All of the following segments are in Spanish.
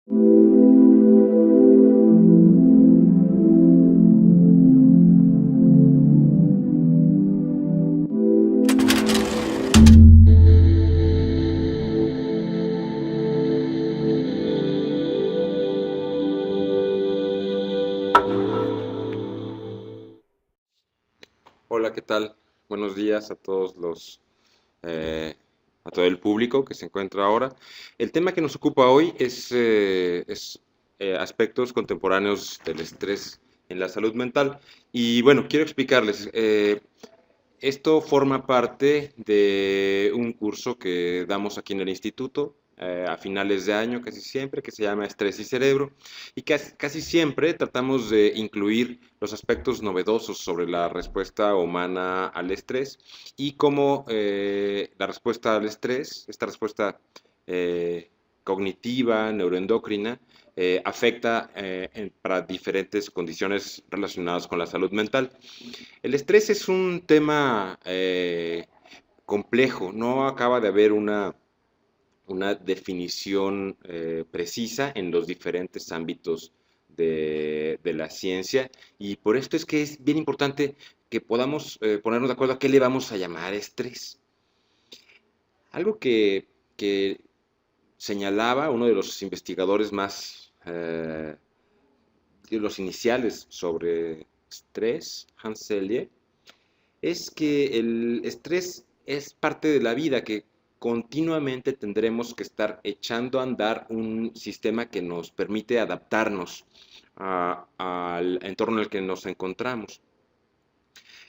Hola, ¿qué tal? Buenos días a todos a todo el público que se encuentra ahora. El tema que nos ocupa hoy es aspectos contemporáneos del estrés en la salud mental. Y bueno, quiero explicarles. Esto forma parte de un curso que damos aquí en el instituto a finales de año, casi siempre, que se llama Estrés y Cerebro, y casi siempre tratamos de incluir los aspectos novedosos sobre la respuesta humana al estrés y cómo la respuesta al estrés, esta respuesta cognitiva, neuroendocrina, afecta para diferentes condiciones relacionadas con la salud mental. El estrés es un tema complejo, no acaba de haber una definición precisa en los diferentes ámbitos de la ciencia y por esto es que es bien importante que podamos ponernos de acuerdo a qué le vamos a llamar estrés. Algo que señalaba uno de los investigadores más, de los iniciales sobre estrés, Hans Selye, es que el estrés es parte de la vida, que continuamente tendremos que estar echando a andar un sistema que nos permite adaptarnos al entorno en el que nos encontramos.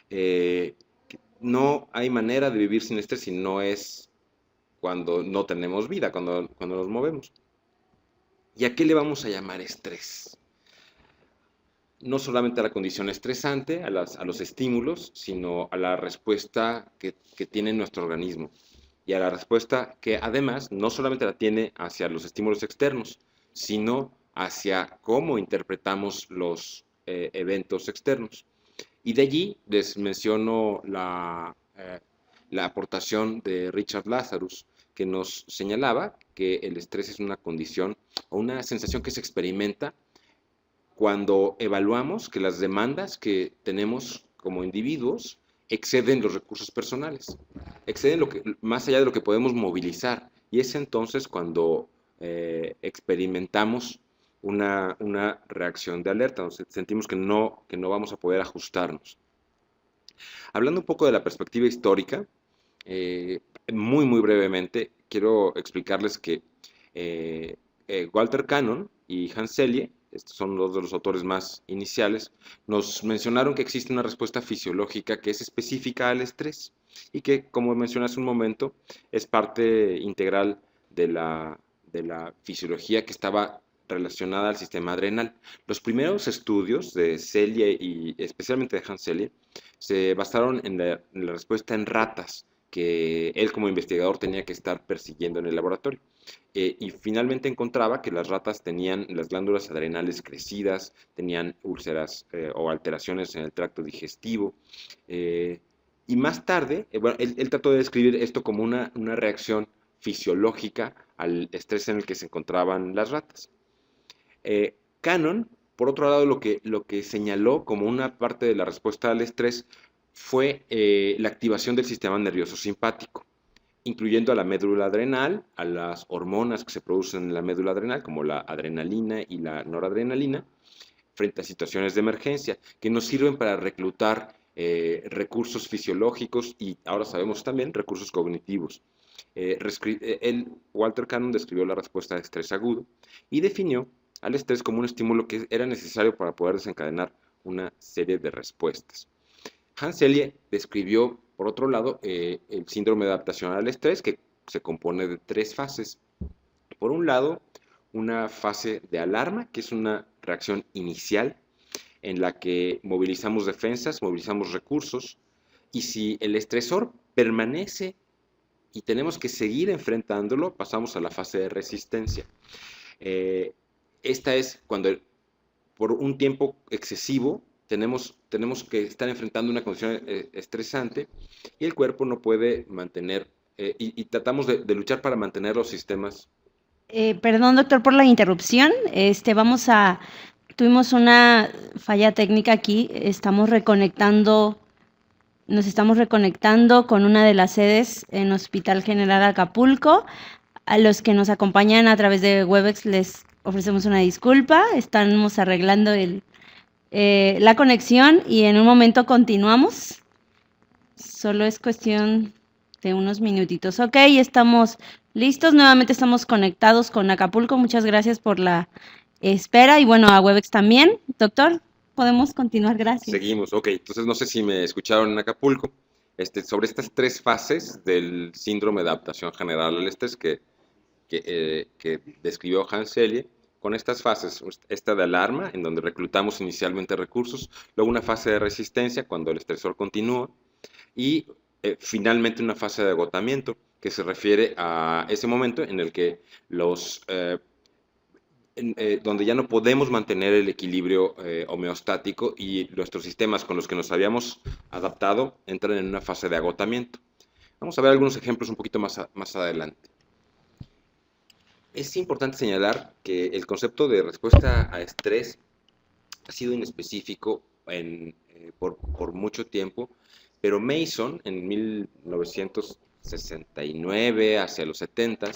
Eh, no hay manera de vivir sin estrés si no es cuando no tenemos vida, cuando nos movemos. ¿Y a qué le vamos a llamar estrés? No solamente a la condición estresante, a los estímulos, sino a la respuesta que tiene nuestro organismo. Y a la respuesta que además no solamente la tiene hacia los estímulos externos, sino hacia cómo interpretamos los eventos externos. Y de allí les menciono la aportación de Richard Lazarus, que nos señalaba que el estrés es una condición o una sensación que se experimenta cuando evaluamos que las demandas que tenemos como individuos exceden los recursos personales, exceden más allá de lo que podemos movilizar. Y es entonces cuando experimentamos una reacción de alerta, donde sentimos que no vamos a poder ajustarnos. Hablando un poco de la perspectiva histórica, eh, muy brevemente, quiero explicarles que Walter Cannon y Hans Selye, estos son dos de los autores más iniciales, nos mencionaron que existe una respuesta fisiológica que es específica al estrés y que, como mencioné hace un momento, es parte integral de la fisiología que estaba relacionada al sistema adrenal. Los primeros estudios de Selye y especialmente de Hans Selye se basaron en la respuesta en ratas que él como investigador tenía que estar persiguiendo en el laboratorio. Y finalmente encontraba que las ratas tenían las glándulas adrenales crecidas, tenían úlceras o alteraciones en el tracto digestivo. eh, y más tarde, bueno, él trató de describir esto como una reacción fisiológica al estrés en el que se encontraban las ratas. Cannon, por otro lado, lo que señaló como una parte de la respuesta al estrés fue la activación del sistema nervioso simpático, incluyendo a la médula adrenal, a las hormonas que se producen en la médula adrenal, como la adrenalina y la noradrenalina, frente a situaciones de emergencia, que nos sirven para reclutar recursos fisiológicos y ahora sabemos también recursos cognitivos. Walter Cannon describió la respuesta de estrés agudo y definió al estrés como un estímulo que era necesario para poder desencadenar una serie de respuestas. Hans Selye describió, por otro lado, el síndrome de adaptación al estrés, que se compone de tres fases. Por un lado, una fase de alarma, que es una reacción inicial en la que movilizamos defensas, movilizamos recursos, y si el estresor permanece y tenemos que seguir enfrentándolo, pasamos a la fase de resistencia. Eh, Esta es cuando por un tiempo excesivo tenemos que estar enfrentando una condición estresante y el cuerpo no puede mantener, y tratamos de luchar para mantener los sistemas Perdón, doctor, por la interrupción. Tuvimos una falla técnica aquí. Nos estamos reconectando con una de las sedes en Hospital General Acapulco. A los que nos acompañan a través de Webex les ofrecemos una disculpa. Estamos arreglando la conexión y en un momento continuamos. Solo es cuestión de unos minutitos. Ok, estamos listos. Nuevamente estamos conectados con Acapulco. Muchas gracias por la espera y bueno, a Webex también. Doctor, podemos continuar. Gracias. Seguimos, ok. Entonces no sé si me escucharon en Acapulco, sobre estas tres fases del síndrome de adaptación general al estrés que describió Hans Selye. Con estas fases, esta de alarma, en donde reclutamos inicialmente recursos, luego una fase de resistencia, cuando el estresor continúa, y finalmente una fase de agotamiento, que se refiere a ese momento en el que donde ya no podemos mantener el equilibrio homeostático y nuestros sistemas con los que nos habíamos adaptado entran en una fase de agotamiento. Vamos a ver algunos ejemplos un poquito más adelante. Es importante señalar que el concepto de respuesta a estrés ha sido inespecífico por mucho tiempo, pero Mason en 1969, hacia los 70,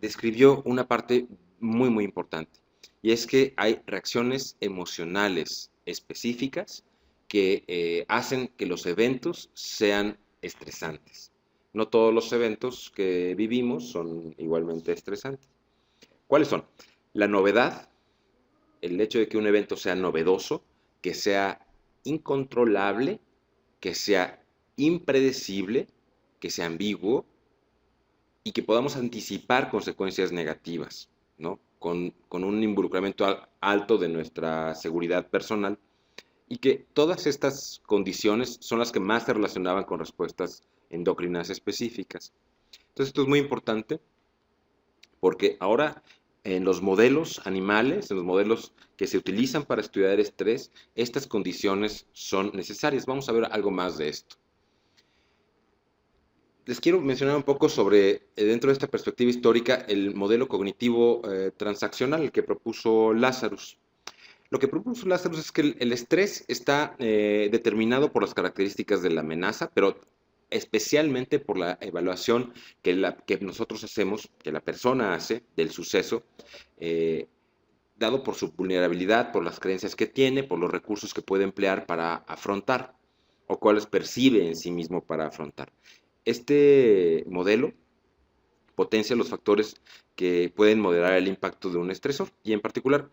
describió una parte muy importante, y es que hay reacciones emocionales específicas que hacen que los eventos sean estresantes. No todos los eventos que vivimos son igualmente estresantes. ¿Cuáles son? La novedad, el hecho de que un evento sea novedoso, que sea incontrolable, que sea impredecible, que sea ambiguo y que podamos anticipar consecuencias negativas, ¿no? Con un involucramiento alto de nuestra seguridad personal, y que todas estas condiciones son las que más se relacionaban con respuestas endocrinas específicas. Entonces esto es muy importante porque ahora en los modelos animales, en los modelos que se utilizan para estudiar estrés, estas condiciones son necesarias. Vamos a ver algo más de esto. Les quiero mencionar un poco sobre, dentro de esta perspectiva histórica, el modelo cognitivo transaccional que propuso Lazarus. Lo que propuso Lazarus es que el estrés está determinado por las características de la amenaza, pero especialmente por la evaluación que nosotros hacemos, que la persona hace del suceso, eh, dado por su vulnerabilidad, por las creencias que tiene, por los recursos que puede emplear para afrontar o cuáles percibe en sí mismo para afrontar. Este modelo potencia los factores que pueden moderar el impacto de un estresor y en particular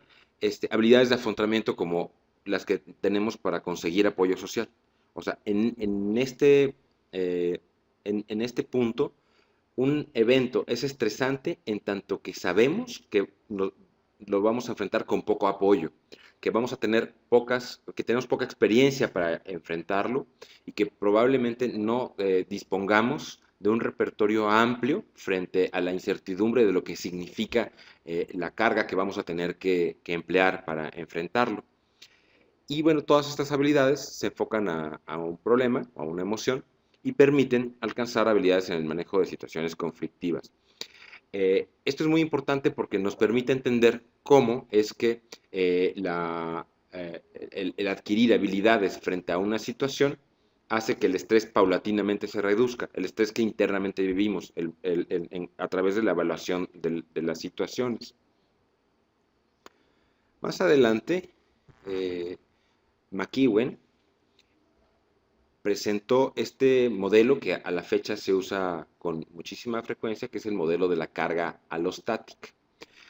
habilidades de afrontamiento como las que tenemos para conseguir apoyo social. O sea, eh, en este punto, un evento es estresante en tanto que sabemos que lo vamos a enfrentar con poco apoyo, que vamos a tener que tenemos poca experiencia para enfrentarlo y que probablemente no dispongamos de un repertorio amplio frente a la incertidumbre de lo que significa la carga que vamos a tener que emplear para enfrentarlo. Y bueno, todas estas habilidades se enfocan a un problema, a una emoción, y permiten alcanzar habilidades en el manejo de situaciones conflictivas. Esto es muy importante porque nos permite entender cómo es que el adquirir habilidades frente a una situación hace que el estrés paulatinamente se reduzca, el estrés que internamente vivimos a través de la evaluación de las situaciones. Más adelante, McEwen presentó este modelo que a la fecha se usa con muchísima frecuencia, que es el modelo de la carga alostática.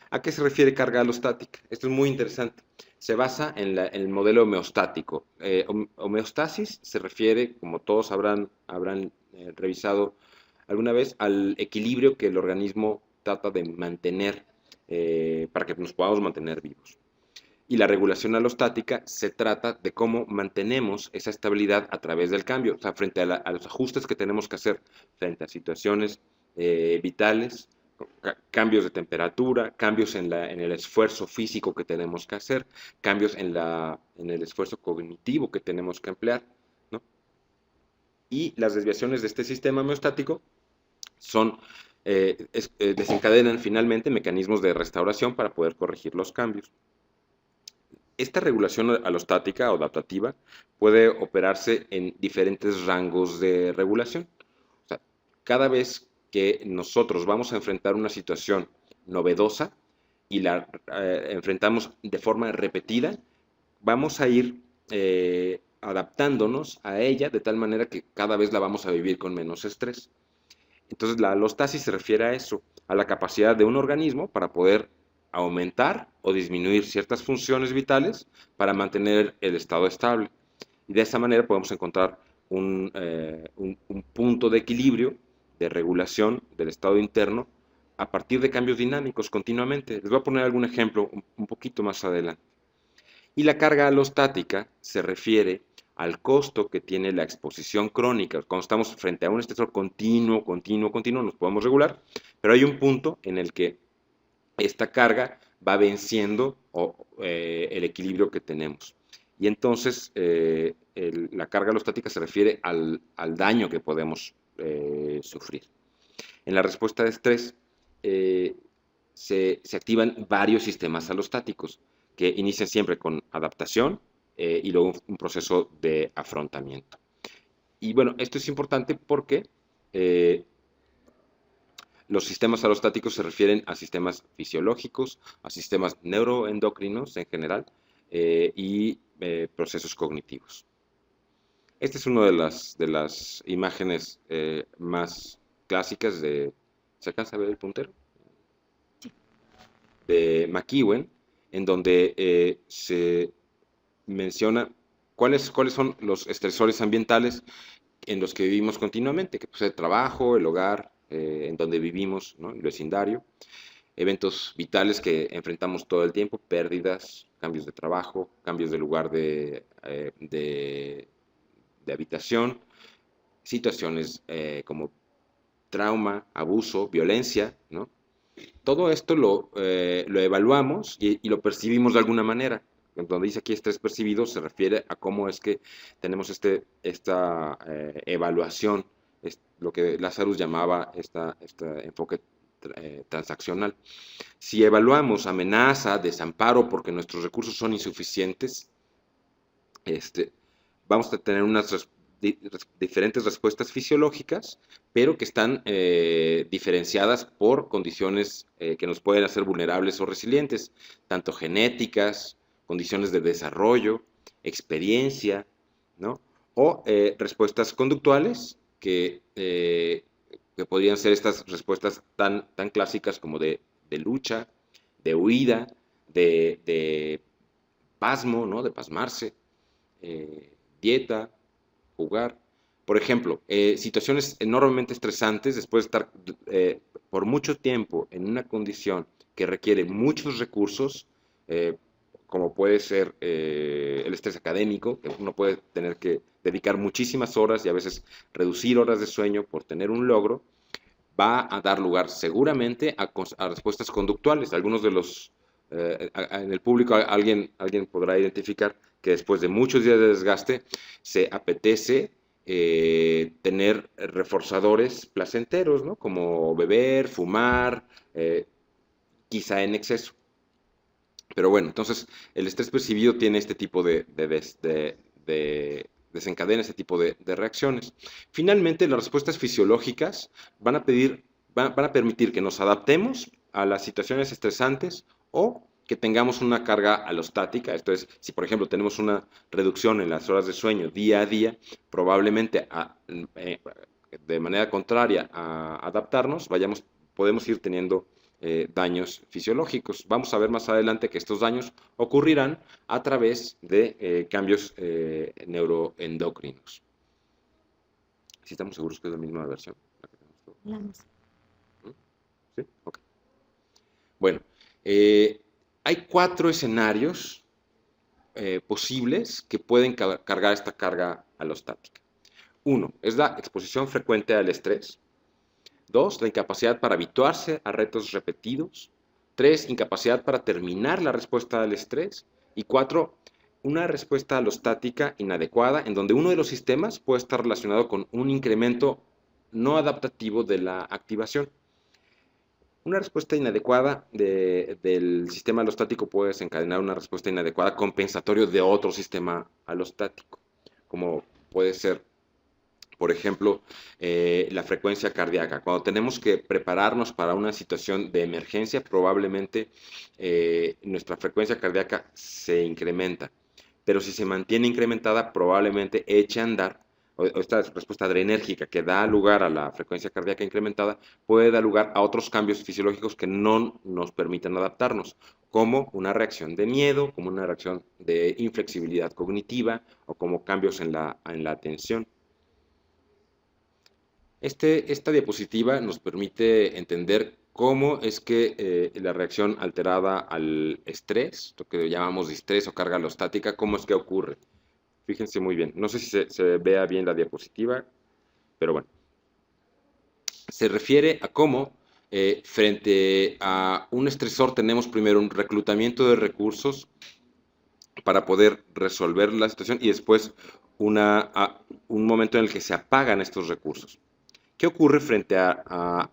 ¿A qué se refiere carga alostática? Esto es muy interesante. Se basa en el modelo homeostático. Homeostasis se refiere, como todos habrán revisado alguna vez, al equilibrio que el organismo trata de mantener para que nos podamos mantener vivos. Y la regulación alostática se trata de cómo mantenemos esa estabilidad a través del cambio, o sea, frente a los ajustes que tenemos que hacer frente a situaciones vitales, cambios de temperatura, cambios en el esfuerzo físico que tenemos que hacer, cambios en el esfuerzo cognitivo que tenemos que emplear, ¿no? Y las desviaciones de este sistema homeostático son desencadenan finalmente mecanismos de restauración para poder corregir los cambios. Esta regulación alostática o adaptativa puede operarse en diferentes rangos de regulación. O sea, cada vez que nosotros vamos a enfrentar una situación novedosa y la enfrentamos de forma repetida, vamos a ir adaptándonos a ella de tal manera que cada vez la vamos a vivir con menos estrés. Entonces, la alostasis se refiere a eso, a la capacidad de un organismo para poder aumentar o disminuir ciertas funciones vitales para mantener el estado estable. Y de esa manera podemos encontrar un punto de equilibrio, de regulación del estado interno a partir de cambios dinámicos continuamente. Les voy a poner algún ejemplo un poquito más adelante. Y la carga alostática se refiere al costo que tiene la exposición crónica. Cuando estamos frente a un estresor continuo, nos podemos regular, pero hay un punto en el que esta carga va venciendo el equilibrio que tenemos. Y entonces la carga alostática se refiere al daño que podemos sufrir. En la respuesta de estrés se activan varios sistemas alostáticos que inician siempre con adaptación y luego un proceso de afrontamiento. Y bueno, esto es importante porque los sistemas alostáticos se refieren a sistemas fisiológicos, a sistemas neuroendocrinos en general y procesos cognitivos. Esta es una de las imágenes más clásicas de... ¿Se alcanza a ver el puntero? De McEwen, en donde se menciona cuáles son los estresores ambientales en los que vivimos continuamente, que pues el trabajo, el hogar, en donde vivimos, ¿no? El vecindario, eventos vitales que enfrentamos todo el tiempo, pérdidas, cambios de trabajo, cambios de lugar de habitación, situaciones como trauma, abuso, violencia, ¿no? Todo esto lo evaluamos y lo percibimos de alguna manera. Donde dice aquí estrés percibido se refiere a cómo es que tenemos esta evaluación, lo que Lazarus llamaba este enfoque transaccional. Si evaluamos amenaza, desamparo, porque nuestros recursos son insuficientes, vamos a tener unas diferentes respuestas fisiológicas, pero que están diferenciadas por condiciones que nos pueden hacer vulnerables o resilientes, tanto genéticas, condiciones de desarrollo, experiencia, ¿no? O respuestas conductuales que podrían ser estas respuestas tan clásicas como de lucha, de huida, de pasmo, ¿no? De pasmarse, dieta, jugar. Por ejemplo, situaciones enormemente estresantes después de estar por mucho tiempo en una condición que requiere muchos recursos, como puede ser el estrés académico, que uno puede tener que dedicar muchísimas horas y a veces reducir horas de sueño por tener un logro, va a dar lugar seguramente a respuestas conductuales. Algunos de los, en el público alguien podrá identificar que después de muchos días de desgaste se apetece tener reforzadores placenteros, ¿no? Como beber, fumar, quizá en exceso. Pero bueno, entonces el estrés percibido tiene este tipo desencadena este tipo de reacciones. Finalmente, las respuestas fisiológicas van a permitir que nos adaptemos a las situaciones estresantes o que tengamos una carga alostática. Esto es, si por ejemplo tenemos una reducción en las horas de sueño día a día, probablemente de manera contraria a adaptarnos, podemos ir teniendo daños fisiológicos. Vamos a ver más adelante que estos daños ocurrirán a través de cambios neuroendocrinos. ¿Sí estamos seguros que es la misma versión? La misma. ¿Sí? Ok. Bueno, hay 4 escenarios posibles que pueden cargar esta carga alostática. 1 es la exposición frecuente al estrés. 2, la incapacidad para habituarse a retos repetidos. 3, incapacidad para terminar la respuesta al estrés. Y 4, una respuesta alostática inadecuada, en donde uno de los sistemas puede estar relacionado con un incremento no adaptativo de la activación. Una respuesta inadecuada del sistema alostático puede desencadenar una respuesta inadecuada compensatorio de otro sistema alostático, como puede ser, por ejemplo, la frecuencia cardíaca. Cuando tenemos que prepararnos para una situación de emergencia, probablemente nuestra frecuencia cardíaca se incrementa. Pero si se mantiene incrementada, probablemente eche a andar, o esta respuesta adrenérgica que da lugar a la frecuencia cardíaca incrementada, puede dar lugar a otros cambios fisiológicos que no nos permiten adaptarnos, como una reacción de miedo, como una reacción de inflexibilidad cognitiva, o como cambios en la atención. Esta diapositiva nos permite entender cómo es que la reacción alterada al estrés, lo que llamamos distrés o carga alostática, cómo es que ocurre. Fíjense muy bien. No sé si se vea bien la diapositiva, pero bueno. Se refiere a cómo frente a un estresor tenemos primero un reclutamiento de recursos para poder resolver la situación y después un momento en el que se apagan estos recursos. ¿Qué ocurre frente a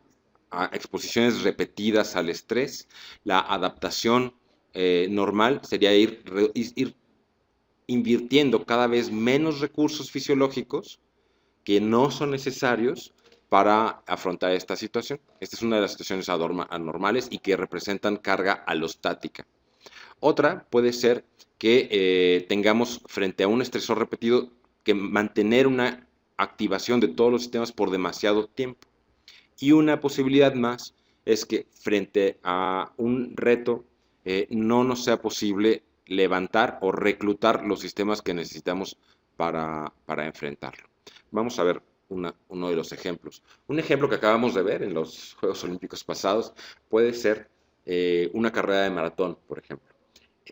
exposiciones repetidas al estrés? La adaptación normal sería ir invirtiendo cada vez menos recursos fisiológicos que no son necesarios para afrontar esta situación. Esta es una de las situaciones anormales y que representan carga alostática. Otra puede ser que tengamos frente a un estresor repetido que mantener una activación de todos los sistemas por demasiado tiempo. Y una posibilidad más es que frente a un reto no nos sea posible levantar o reclutar los sistemas que necesitamos para enfrentarlo. Vamos a ver uno de los ejemplos. Un ejemplo que acabamos de ver en los Juegos Olímpicos pasados puede ser una carrera de maratón, por ejemplo.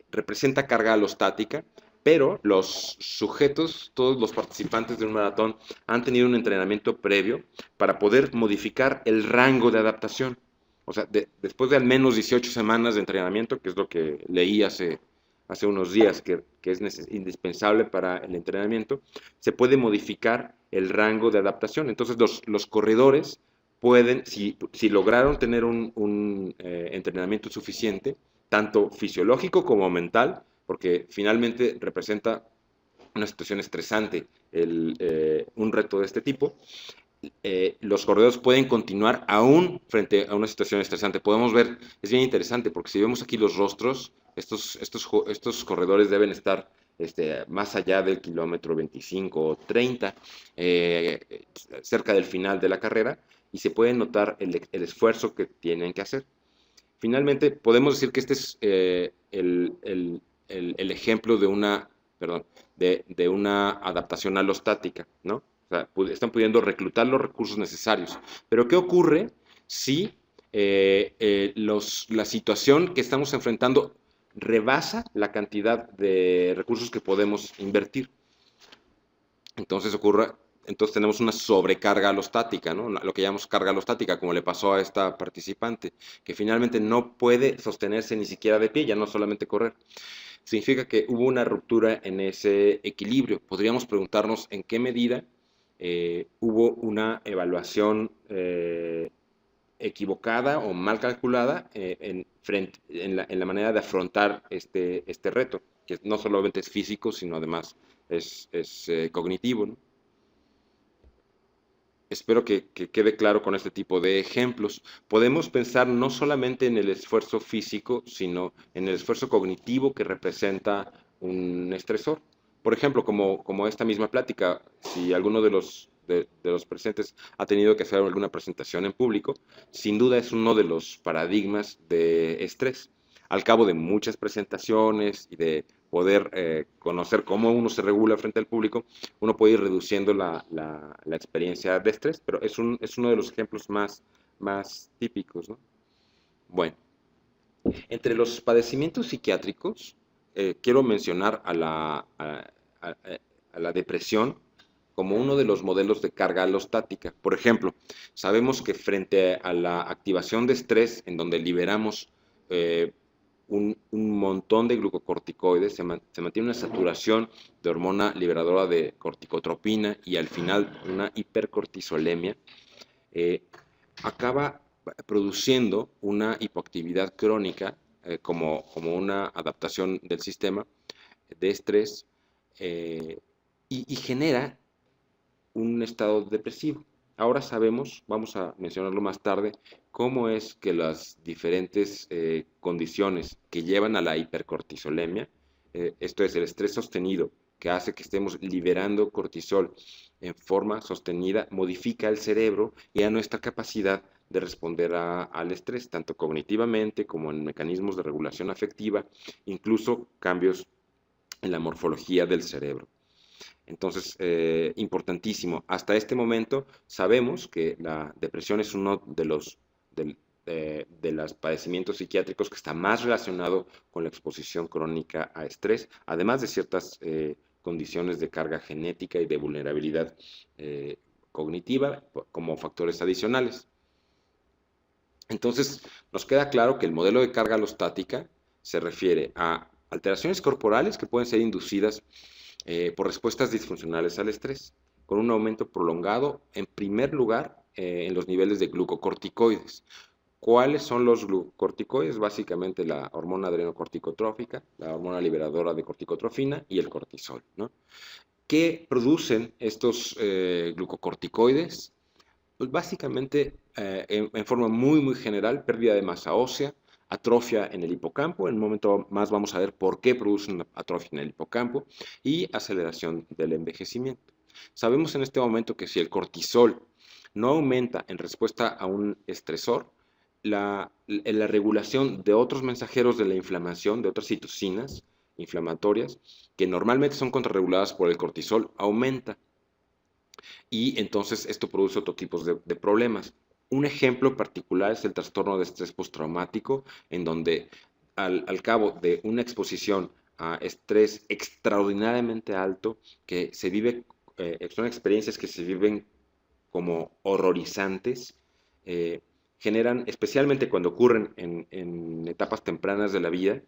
Representa carga alostática, pero los sujetos, todos los participantes de un maratón, han tenido un entrenamiento previo para poder modificar el rango de adaptación. O sea, después de al menos 18 semanas de entrenamiento, que es lo que leí hace unos días, que es indispensable para el entrenamiento, se puede modificar el rango de adaptación. Entonces, los corredores pueden, si lograron tener un entrenamiento suficiente, tanto fisiológico como mental, porque finalmente representa una situación estresante un reto de este tipo, los corredores pueden continuar aún frente a una situación estresante. Podemos ver, es bien interesante, porque si vemos aquí los rostros, estos corredores deben estar más allá del kilómetro 25 o 30, cerca del final de la carrera, y se puede notar el esfuerzo que tienen que hacer. Finalmente, podemos decir que este es el ejemplo de una adaptación alostática, ¿no? O sea, están pudiendo reclutar los recursos necesarios. Pero ¿qué ocurre si la situación que estamos enfrentando rebasa la cantidad de recursos que podemos invertir? Entonces tenemos una sobrecarga alostática, ¿no? Lo que llamamos carga alostática, como le pasó a esta participante, que finalmente no puede sostenerse ni siquiera de pie, ya no solamente correr. Significa que hubo una ruptura en ese equilibrio. Podríamos preguntarnos en qué medida hubo una evaluación equivocada o mal calculada en la manera de afrontar este reto, que no solamente es físico, sino además es cognitivo, ¿no? Espero que quede claro con este tipo de ejemplos. Podemos pensar no solamente en el esfuerzo físico, sino en el esfuerzo cognitivo que representa un estresor. Por ejemplo, como esta misma plática, si alguno de los presentes ha tenido que hacer alguna presentación en público, sin duda es uno de los paradigmas de estrés. Al cabo de muchas presentaciones y de poder conocer cómo uno se regula frente al público, uno puede ir reduciendo la experiencia de estrés, pero es uno de los ejemplos más típicos, ¿no? Bueno, entre los padecimientos psiquiátricos, quiero mencionar a la depresión como uno de los modelos de carga alostática. Por ejemplo, sabemos que frente a la activación de estrés, en donde liberamos un montón de glucocorticoides, se mantiene una saturación de hormona liberadora de corticotropina y al final una hipercortisolemia, acaba produciendo una hipoactividad crónica como una adaptación del sistema de estrés y genera un estado depresivo. Ahora sabemos, vamos a mencionarlo más tarde, cómo es que las diferentes condiciones que llevan a la hipercortisolemia, esto es el estrés sostenido, que hace que estemos liberando cortisol en forma sostenida, modifica el cerebro y a nuestra capacidad de responder al estrés, tanto cognitivamente como en mecanismos de regulación afectiva, incluso cambios en la morfología del cerebro. Entonces, importantísimo. Hasta este momento sabemos que la depresión es uno de los padecimientos psiquiátricos que está más relacionado con la exposición crónica a estrés, además de ciertas condiciones de carga genética y de vulnerabilidad cognitiva como factores adicionales. Entonces, nos queda claro que el modelo de carga alostática se refiere a alteraciones corporales que pueden ser inducidas por respuestas disfuncionales al estrés, con un aumento prolongado, en primer lugar, en los niveles de glucocorticoides. ¿Cuáles son los glucocorticoides? Básicamente la hormona adrenocorticotrófica, la hormona liberadora de corticotrofina y el cortisol, ¿no? ¿Qué producen estos glucocorticoides? Pues básicamente, en forma muy general, pérdida de masa ósea, atrofia en el hipocampo, en un momento más vamos a ver por qué producen atrofia en el hipocampo, y aceleración del envejecimiento. Sabemos en este momento que si el cortisol no aumenta en respuesta a un estresor, la regulación de otros mensajeros de la inflamación, de otras citocinas inflamatorias, que normalmente son contrarreguladas por el cortisol, aumenta. Y entonces esto produce otro tipo de problemas. Un ejemplo particular es el trastorno de estrés postraumático, en donde al cabo de una exposición a estrés extraordinariamente alto, que se vive, son experiencias que se viven como horrorizantes, generan, especialmente cuando ocurren en etapas tempranas de la vida,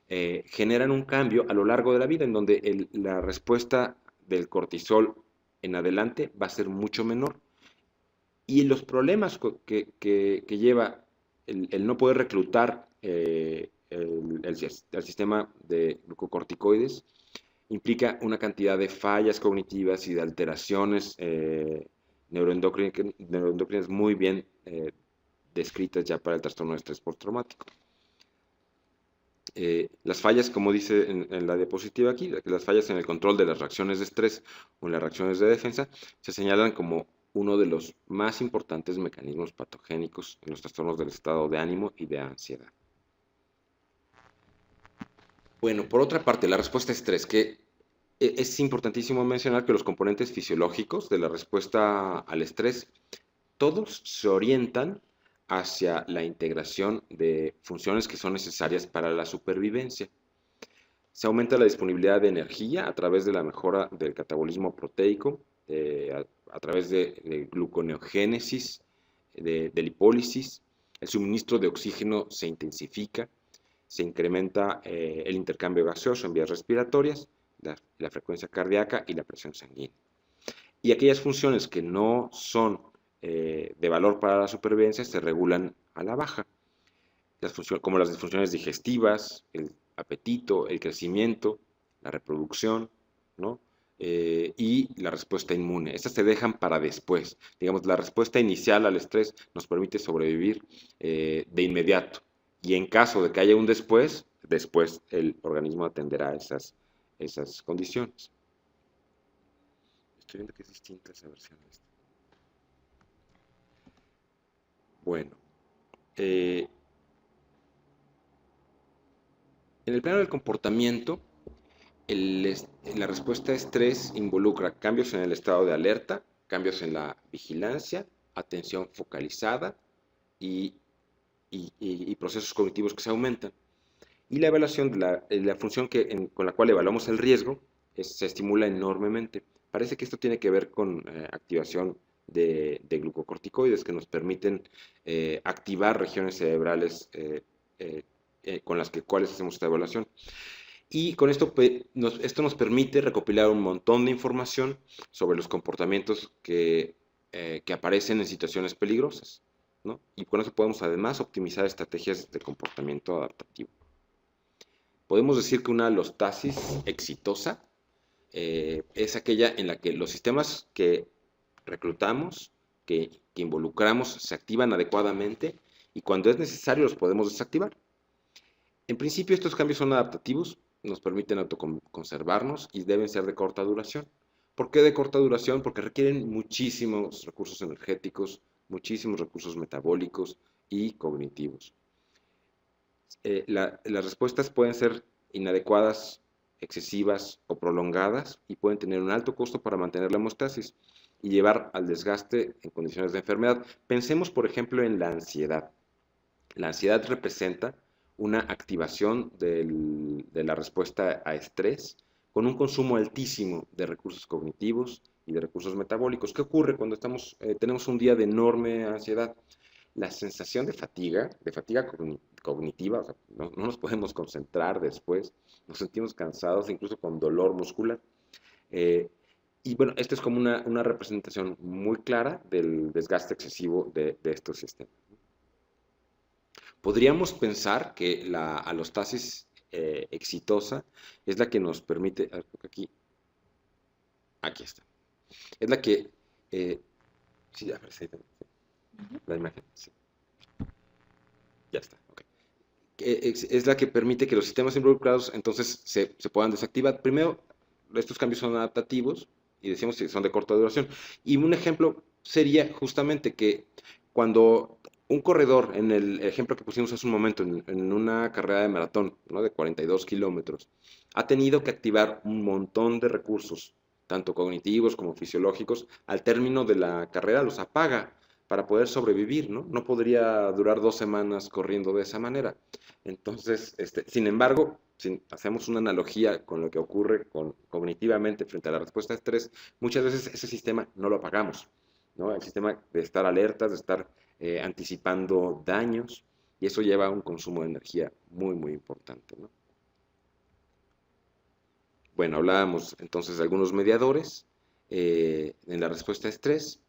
generan un cambio a lo largo de la vida en donde la respuesta del cortisol en adelante va a ser mucho menor. Y los problemas que lleva el no poder reclutar el sistema de glucocorticoides implica una cantidad de fallas cognitivas y de alteraciones neuroendocrinas muy bien descritas ya para el trastorno de estrés postraumático. Las fallas, como dice en la diapositiva aquí, las fallas en el control de las reacciones de estrés o en las reacciones de defensa, se señalan como uno de los más importantes mecanismos patogénicos en los trastornos del estado de ánimo y de ansiedad. Bueno, por otra parte, la respuesta a estrés, que es importantísimo mencionar que los componentes fisiológicos de la respuesta al estrés, todos se orientan hacia la integración de funciones que son necesarias para la supervivencia. Se aumenta la disponibilidad de energía a través de la mejora del catabolismo proteico, a través de gluconeogénesis, de lipólisis, el suministro de oxígeno se intensifica, se incrementa el intercambio gaseoso en vías respiratorias, la frecuencia cardíaca y la presión sanguínea. Y aquellas funciones que no son de valor para la supervivencia se regulan a la baja, como las disfunciones digestivas, el apetito, el crecimiento, la reproducción, ¿no? Y la respuesta inmune. Estas se dejan para después. Digamos, la respuesta inicial al estrés nos permite sobrevivir de inmediato. Y en caso de que haya un después el organismo atenderá esas condiciones. Estoy viendo que es distinta esa versión. Bueno, en el plano del comportamiento, la respuesta a estrés involucra cambios en el estado de alerta, cambios en la vigilancia, atención focalizada y procesos cognitivos que se aumentan. Y la evaluación de la función con la cual evaluamos el riesgo se estimula enormemente. Parece que esto tiene que ver con activación de glucocorticoides que nos permiten activar regiones cerebrales con las cuales hacemos esta evaluación. Y con esto, esto nos permite recopilar un montón de información sobre los comportamientos que aparecen en situaciones peligrosas, ¿no? Y con eso podemos además optimizar estrategias de comportamiento adaptativo. Podemos decir que una alostasis exitosa es aquella en la que los sistemas que reclutamos, que involucramos, se activan adecuadamente y cuando es necesario los podemos desactivar. En principio estos cambios son adaptativos, nos permiten autoconservarnos y deben ser de corta duración. ¿Por qué de corta duración? Porque requieren muchísimos recursos energéticos, muchísimos recursos metabólicos y cognitivos. Las respuestas pueden ser inadecuadas, excesivas o prolongadas y pueden tener un alto costo para mantener la hemostasis y llevar al desgaste en condiciones de enfermedad. Pensemos, por ejemplo, en la ansiedad. La ansiedad representa una activación de la respuesta a estrés con un consumo altísimo de recursos cognitivos y de recursos metabólicos. ¿Qué ocurre cuando tenemos un día de enorme ansiedad? La sensación de fatiga cognitiva, o sea, no nos podemos concentrar después, nos sentimos cansados, incluso con dolor muscular. Y bueno, esta es como una representación muy clara del desgaste excesivo de estos sistemas. Podríamos pensar que la alostasis exitosa es la que nos permite, aquí está, es la que, sí, ya aparece ahí también, sí, la imagen, sí, ya está, ok. Es la que permite que los sistemas involucrados entonces se puedan desactivar. Primero, estos cambios son adaptativos y decimos que son de corta duración. Y un ejemplo sería justamente que cuando un corredor, en el ejemplo que pusimos hace un momento, en una carrera de maratón, ¿no?, de 42 kilómetros, ha tenido que activar un montón de recursos, tanto cognitivos como fisiológicos, al término de la carrera los apaga para poder sobrevivir, ¿no? No podría durar 2 semanas corriendo de esa manera. Entonces, sin embargo, si hacemos una analogía con lo que ocurre cognitivamente frente a la respuesta a estrés, muchas veces ese sistema no lo apagamos, ¿no? El sistema de estar alertas, de estar anticipando daños, y eso lleva a un consumo de energía muy, muy importante, ¿no? Bueno, hablábamos entonces de algunos mediadores en la respuesta a estrés.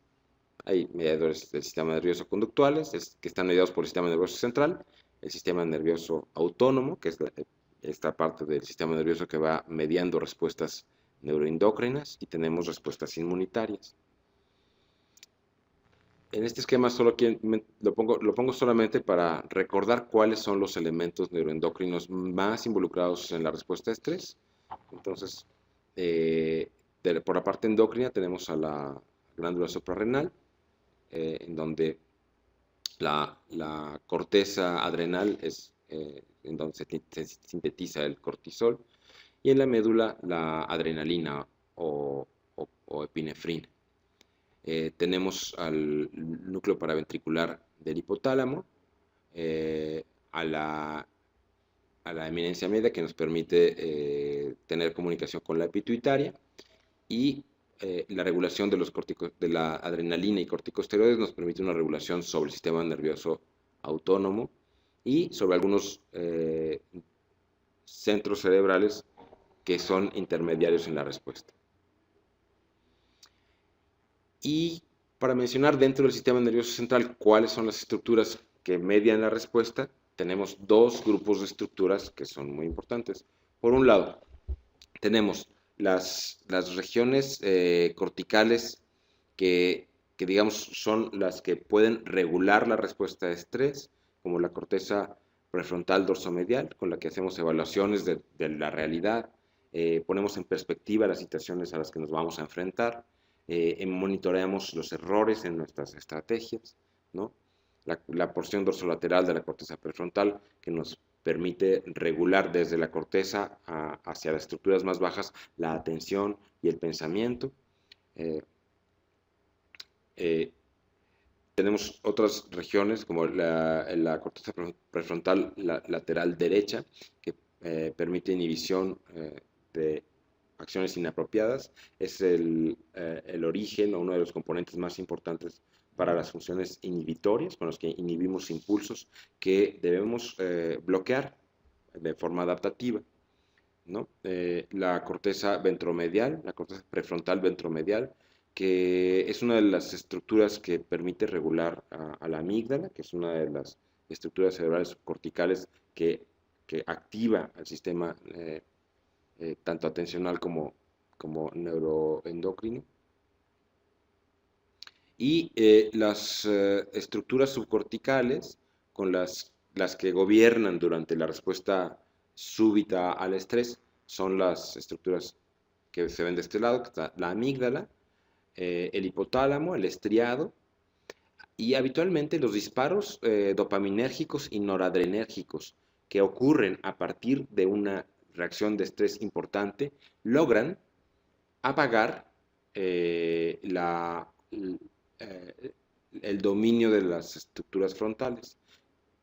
Hay mediadores del sistema nervioso conductuales, que están mediados por el sistema nervioso central, el sistema nervioso autónomo, que es esta parte del sistema nervioso que va mediando respuestas neuroendocrinas, y tenemos respuestas inmunitarias. En este esquema lo pongo solamente para recordar cuáles son los elementos neuroendocrinos más involucrados en la respuesta a estrés. Entonces, por la parte endocrina tenemos a la glándula suprarrenal, en donde la corteza adrenal es en donde se sintetiza el cortisol, y en la médula la adrenalina o epinefrina. Tenemos al núcleo paraventricular del hipotálamo, a la eminencia media, que nos permite tener comunicación con la pituitaria, y la regulación de la adrenalina y corticosteroides nos permite una regulación sobre el sistema nervioso autónomo y sobre algunos centros cerebrales que son intermediarios en la respuesta. Y para mencionar dentro del sistema nervioso central cuáles son las estructuras que median la respuesta, tenemos dos grupos de estructuras que son muy importantes. Por un lado, tenemos las regiones corticales que digamos son las que pueden regular la respuesta de estrés, como la corteza prefrontal dorsomedial, con la que hacemos evaluaciones de la realidad, ponemos en perspectiva las situaciones a las que nos vamos a enfrentar, monitoreamos los errores en nuestras estrategias, ¿no? La porción dorsolateral de la corteza prefrontal, que nos permite regular desde la corteza hacia las estructuras más bajas la atención y el pensamiento. Tenemos otras regiones como la corteza prefrontal lateral derecha, que permite inhibición de acciones inapropiadas. Es el origen o uno de los componentes más importantes para las funciones inhibitorias, con los que inhibimos impulsos que debemos bloquear de forma adaptativa, ¿no? La corteza ventromedial, la corteza prefrontal ventromedial, que es una de las estructuras que permite regular a la amígdala, que es una de las estructuras cerebrales subcorticales que activa el sistema tanto atencional como neuroendocrino. Y las estructuras subcorticales, con las que gobiernan durante la respuesta súbita al estrés, son las estructuras que se ven de este lado, que está la amígdala, el hipotálamo, el estriado, y habitualmente los disparos dopaminérgicos y noradrenérgicos que ocurren a partir de una reacción de estrés importante logran apagar eh, el dominio de las estructuras frontales.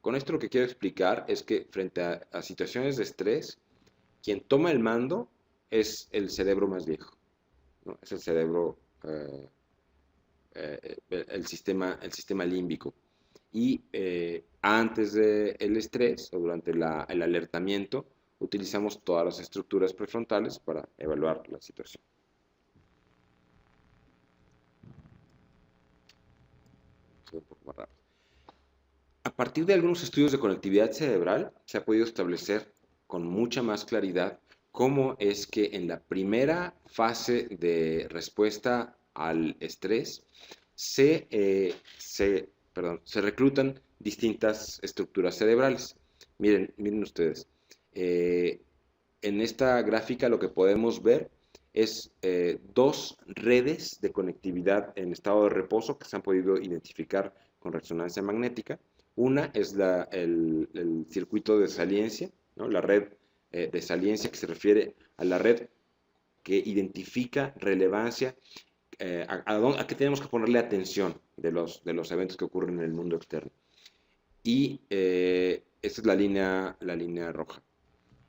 Con esto lo que quiero explicar es que frente a situaciones de estrés, quien toma el mando es el cerebro más viejo, ¿no? Es el cerebro, el sistema límbico. Y antes del estrés o durante el alertamiento, utilizamos todas las estructuras prefrontales para evaluar la situación. Un poco más rápido. A partir de algunos estudios de conectividad cerebral, se ha podido establecer con mucha más claridad cómo es que en la primera fase de respuesta al estrés se reclutan distintas estructuras cerebrales. Miren ustedes, en esta gráfica lo que podemos ver es dos redes de conectividad en estado de reposo que se han podido identificar con resonancia magnética. Una es el circuito de saliencia, ¿no? La red de saliencia, que se refiere a la red que identifica relevancia, a qué tenemos que ponerle atención de los eventos que ocurren en el mundo externo. Y esta es la línea roja.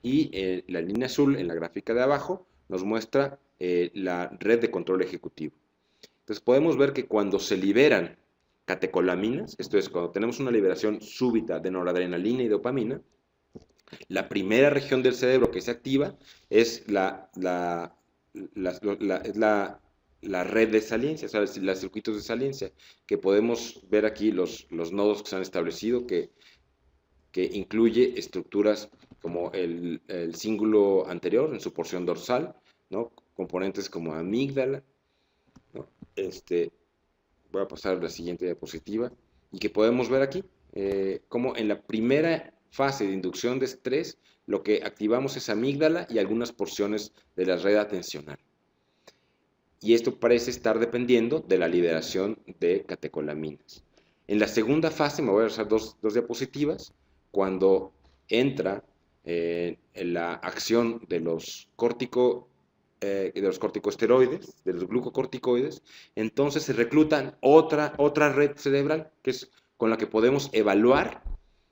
Y la línea azul en la gráfica de abajo nos muestra la red de control ejecutivo. Entonces podemos ver que cuando se liberan catecolaminas, esto es, cuando tenemos una liberación súbita de noradrenalina y dopamina, la primera región del cerebro que se activa es la red de saliencia, o sea, los circuitos de saliencia, que podemos ver aquí los nodos que se han establecido, que incluye estructuras como el cíngulo anterior en su porción dorsal, ¿no? Componentes como amígdala, ¿no? Voy a pasar a la siguiente diapositiva, y que podemos ver aquí, como en la primera fase de inducción de estrés, lo que activamos es amígdala y algunas porciones de la red atencional. Y esto parece estar dependiendo de la liberación de catecolaminas. En la segunda fase, me voy a usar dos diapositivas, cuando entra en la acción de los corticosteroides, de los glucocorticoides, entonces se reclutan otra red cerebral, que es con la que podemos evaluar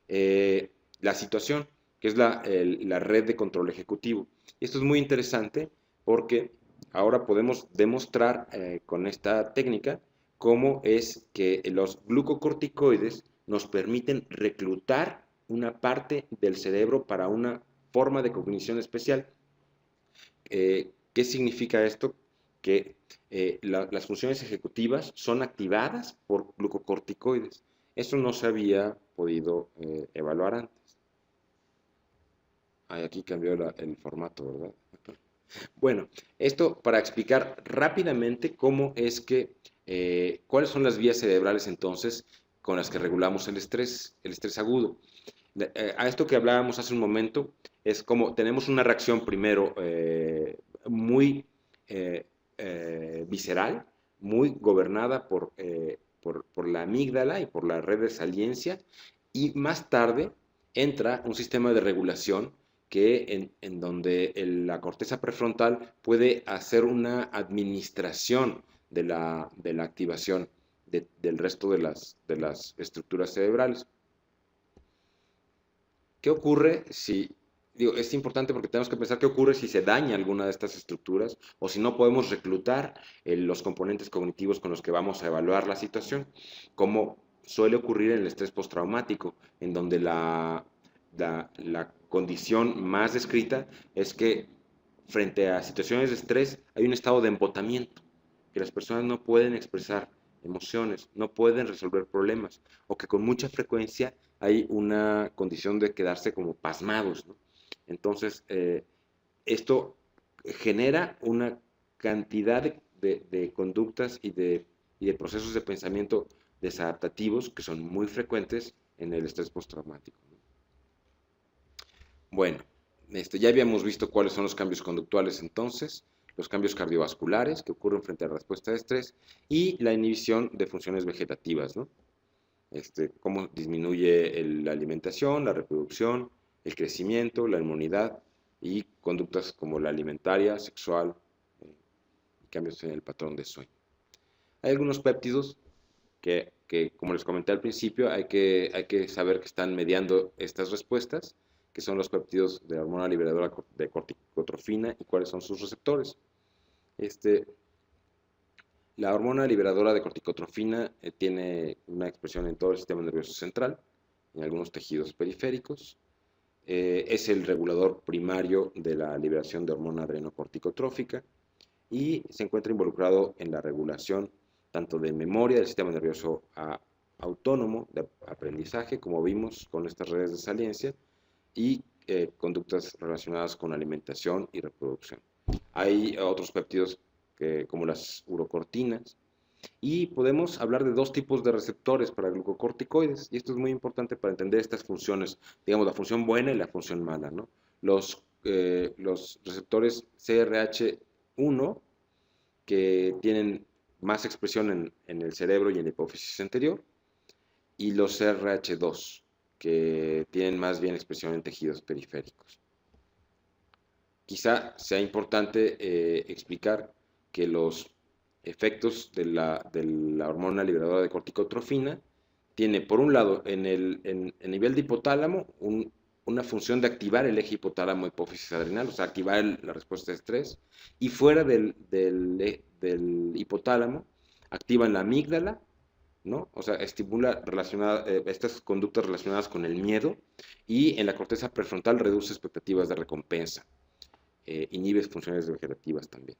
la situación, que es la red de control ejecutivo. Y esto es muy interesante porque ahora podemos demostrar con esta técnica cómo es que los glucocorticoides nos permiten reclutar una parte del cerebro para una forma de cognición especial. ¿Qué significa esto? Que las funciones ejecutivas son activadas por glucocorticoides. Eso no se había podido evaluar antes. Aquí cambió el formato, ¿verdad? Bueno, esto para explicar rápidamente cómo es que, cuáles son las vías cerebrales entonces con las que regulamos el estrés agudo. A esto que hablábamos hace un momento, es como tenemos una reacción primero muy visceral, muy gobernada por la amígdala y por la red de saliencia, y más tarde entra un sistema de regulación en donde la corteza prefrontal puede hacer una administración de la activación del resto de las estructuras cerebrales. ¿Qué ocurre si, es importante porque tenemos que pensar qué ocurre si se daña alguna de estas estructuras o si no podemos reclutar los componentes cognitivos con los que vamos a evaluar la situación, como suele ocurrir en el estrés postraumático, en donde la condición más descrita es que frente a situaciones de estrés hay un estado de embotamiento, que las personas no pueden expresar emociones, no pueden resolver problemas, o que con mucha frecuencia hay una condición de quedarse como pasmados, ¿no? Entonces, esto genera una cantidad de conductas y de procesos de pensamiento desadaptativos que son muy frecuentes en el estrés postraumático. Bueno, ya habíamos visto cuáles son los cambios conductuales entonces, los cambios cardiovasculares que ocurren frente a la respuesta de estrés y la inhibición de funciones vegetativas, ¿no? Cómo disminuye la alimentación, la reproducción, el crecimiento, la inmunidad y conductas como la alimentaria, sexual, y cambios en el patrón de sueño. Hay algunos péptidos que, como les comenté al principio, hay que saber que están mediando estas respuestas, que son los péptidos de hormona liberadora de corticotrofina y cuáles son sus receptores. La hormona liberadora de corticotrofina tiene una expresión en todo el sistema nervioso central, en algunos tejidos periféricos. Es el regulador primario de la liberación de hormona adrenocorticotrófica y se encuentra involucrado en la regulación tanto de memoria del sistema nervioso autónomo, de aprendizaje, como vimos con estas redes de saliencia, y conductas relacionadas con alimentación y reproducción. Hay otros péptidos como las urocortinas, y podemos hablar de dos tipos de receptores para glucocorticoides, y esto es muy importante para entender estas funciones, digamos, la función buena y la función mala, ¿no? Los receptores CRH1, que tienen más expresión en el cerebro y en la hipófisis anterior, y los CRH2, que tienen más bien expresión en tejidos periféricos. Quizá sea importante explicar que los efectos de la hormona liberadora de corticotrofina tiene, por un lado, en nivel de hipotálamo, una función de activar el eje hipotálamo-hipófisis adrenal, o sea, activar la respuesta de estrés, y fuera del hipotálamo, activa en la amígdala, ¿no? O sea, estimula estas conductas relacionadas con el miedo, y en la corteza prefrontal reduce expectativas de recompensa, inhibe funciones vegetativas también.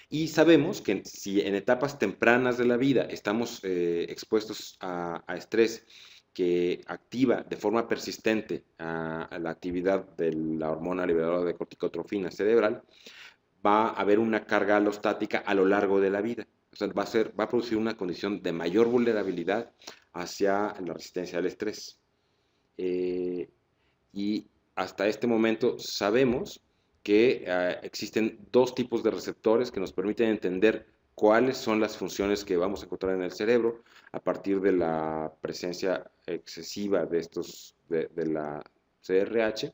Y sabemos que si en etapas tempranas de la vida estamos expuestos a estrés que activa de forma persistente a la actividad de la hormona liberadora de corticotrofina cerebral, va a haber una carga alostática a lo largo de la vida. O sea, va a producir una condición de mayor vulnerabilidad hacia la resistencia al estrés. Y hasta este momento sabemos que existen dos tipos de receptores que nos permiten entender cuáles son las funciones que vamos a encontrar en el cerebro a partir de la presencia excesiva de la CRH,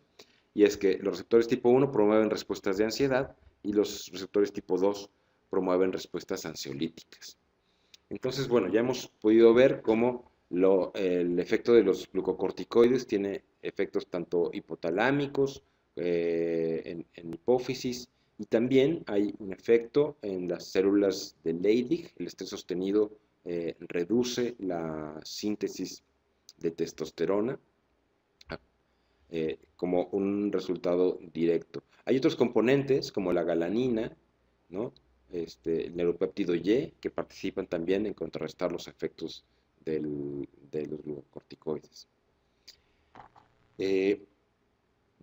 y es que los receptores tipo 1 promueven respuestas de ansiedad y los receptores tipo 2 promueven respuestas ansiolíticas. Entonces, bueno, ya hemos podido ver cómo el efecto de los glucocorticoides tiene efectos tanto hipotalámicos, en hipófisis, y también hay un efecto en las células de Leydig. El estrés sostenido reduce la síntesis de testosterona como un resultado directo. Hay otros componentes como la galanina, ¿no? El neuropéptido Y, que participan también en contrarrestar los efectos de los glucocorticoides.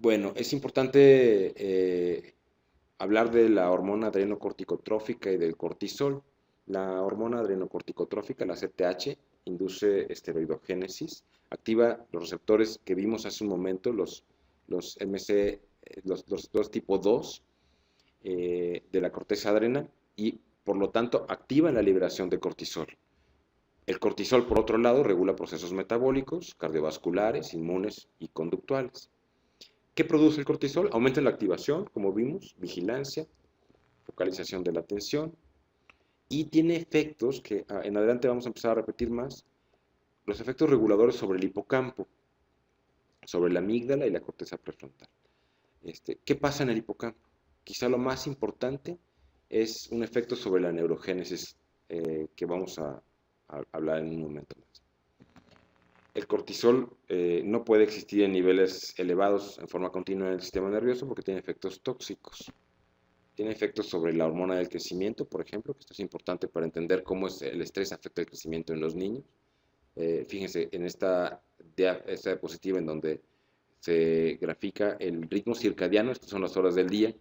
Bueno, es importante hablar de la hormona adrenocorticotrófica y del cortisol. La hormona adrenocorticotrófica, la CTH, induce esteroidogénesis, activa los receptores que vimos hace un momento, los dos tipo 2 de la corteza adrenal, y por lo tanto activa la liberación de cortisol. El cortisol, por otro lado, regula procesos metabólicos, cardiovasculares, inmunes y conductuales. ¿Qué produce el cortisol? Aumenta la activación, como vimos, vigilancia, focalización de la atención, y tiene efectos que en adelante vamos a empezar a repetir más, los efectos reguladores sobre el hipocampo, sobre la amígdala y la corteza prefrontal. ¿Qué pasa en el hipocampo? Quizá lo más importante es un efecto sobre la neurogénesis, que vamos a hablar en un momento más. El cortisol no puede existir en niveles elevados en forma continua en el sistema nervioso porque tiene efectos tóxicos. Tiene efectos sobre la hormona del crecimiento, por ejemplo, que esto es importante para entender cómo el estrés afecta el crecimiento en los niños. Fíjense en esta diapositiva en donde se grafica el ritmo circadiano, estas son las horas del día,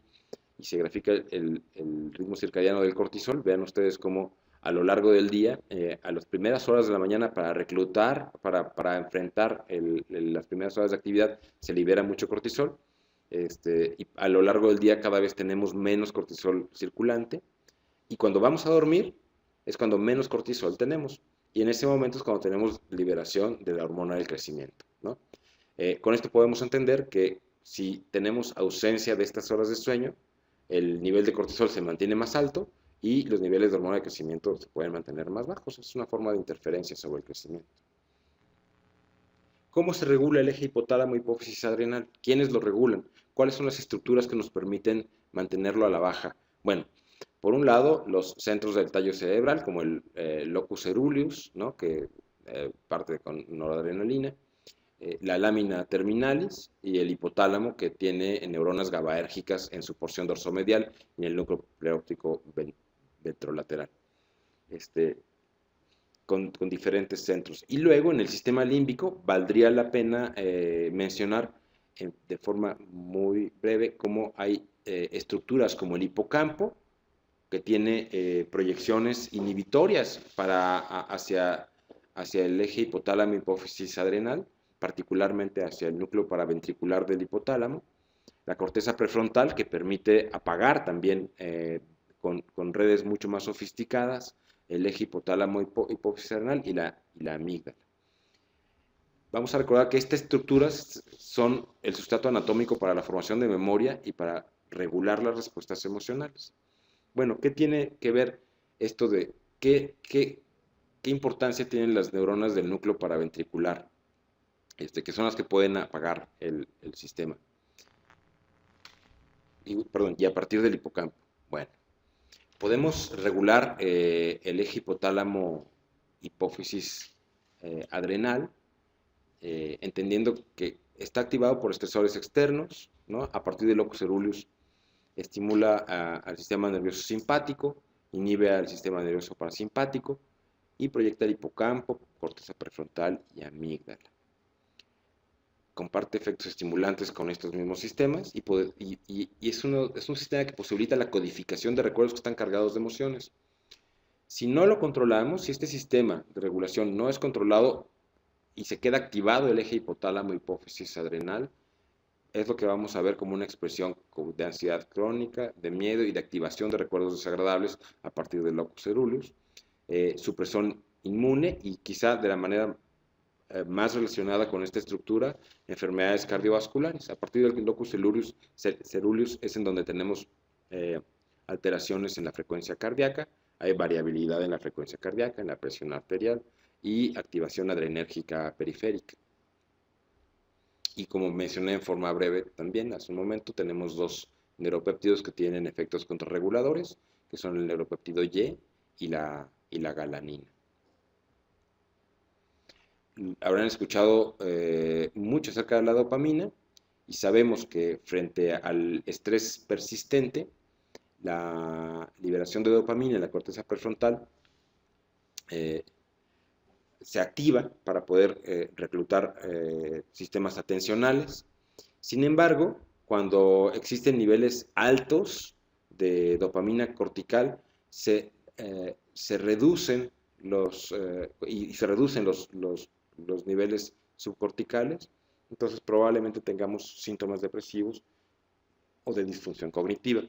y se grafica el ritmo circadiano del cortisol. Vean ustedes cómo a lo largo del día, a las primeras horas de la mañana para reclutar, para enfrentar las primeras horas de actividad, se libera mucho cortisol. Y a lo largo del día cada vez tenemos menos cortisol circulante, y cuando vamos a dormir es cuando menos cortisol tenemos, y en ese momento es cuando tenemos liberación de la hormona del crecimiento, ¿no? Con esto podemos entender que si tenemos ausencia de estas horas de sueño, el nivel de cortisol se mantiene más alto y los niveles de hormona de crecimiento se pueden mantener más bajos. Es una forma de interferencia sobre el crecimiento. ¿Cómo se regula el eje hipotálamo hipófisis adrenal? ¿Quiénes lo regulan? ¿Cuáles son las estructuras que nos permiten mantenerlo a la baja? Bueno, por un lado, los centros del tallo cerebral, como el locus coeruleus, ¿no?, que parte con noradrenalina, la lámina terminalis y el hipotálamo, que tiene neuronas GABAérgicas en su porción dorsomedial y en el núcleo preóptico ventrolateral, con diferentes centros. Y luego en el sistema límbico valdría la pena mencionar de forma muy breve cómo hay estructuras como el hipocampo, que tiene proyecciones inhibitorias hacia el eje hipotálamo hipófisis adrenal, particularmente hacia el núcleo paraventricular del hipotálamo, la corteza prefrontal, que permite apagar también con redes mucho más sofisticadas el eje hipotálamo hipófisis adrenal, y la amígdala. Vamos a recordar que estas estructuras son el sustrato anatómico para la formación de memoria y para regular las respuestas emocionales. Bueno, ¿qué tiene que ver esto de qué importancia tienen las neuronas del núcleo paraventricular? Que son las que pueden apagar el sistema. Y a partir del hipocampo. Bueno, podemos regular el eje hipotálamo hipófisis adrenal, entendiendo que está activado por estresores externos, ¿no? A partir del locus coeruleus estimula al sistema nervioso simpático, inhibe al sistema nervioso parasimpático y proyecta el hipocampo, corteza prefrontal y amígdala. Comparte efectos estimulantes con estos mismos sistemas y es un sistema que posibilita la codificación de recuerdos que están cargados de emociones. Si no lo controlamos, si este sistema de regulación no es controlado y se queda activado el eje hipotálamo hipófisis adrenal, es lo que vamos a ver como una expresión de ansiedad crónica, de miedo y de activación de recuerdos desagradables a partir del locus coeruleus, supresión inmune y quizá de la manera más relacionada con esta estructura, enfermedades cardiovasculares. A partir del locus coeruleus es en donde tenemos alteraciones en la frecuencia cardíaca, hay variabilidad en la frecuencia cardíaca, en la presión arterial y activación adrenérgica periférica. Y como mencioné en forma breve también hace un momento, tenemos dos neuropéptidos que tienen efectos contrarreguladores, que son el neuropéptido Y y la galanina. Habrán escuchado mucho acerca de la dopamina y sabemos que frente al estrés persistente, la liberación de dopamina en la corteza prefrontal se activa para poder reclutar sistemas atencionales. Sin embargo, cuando existen niveles altos de dopamina cortical, se reducen los niveles subcorticales, entonces probablemente tengamos síntomas depresivos o de disfunción cognitiva.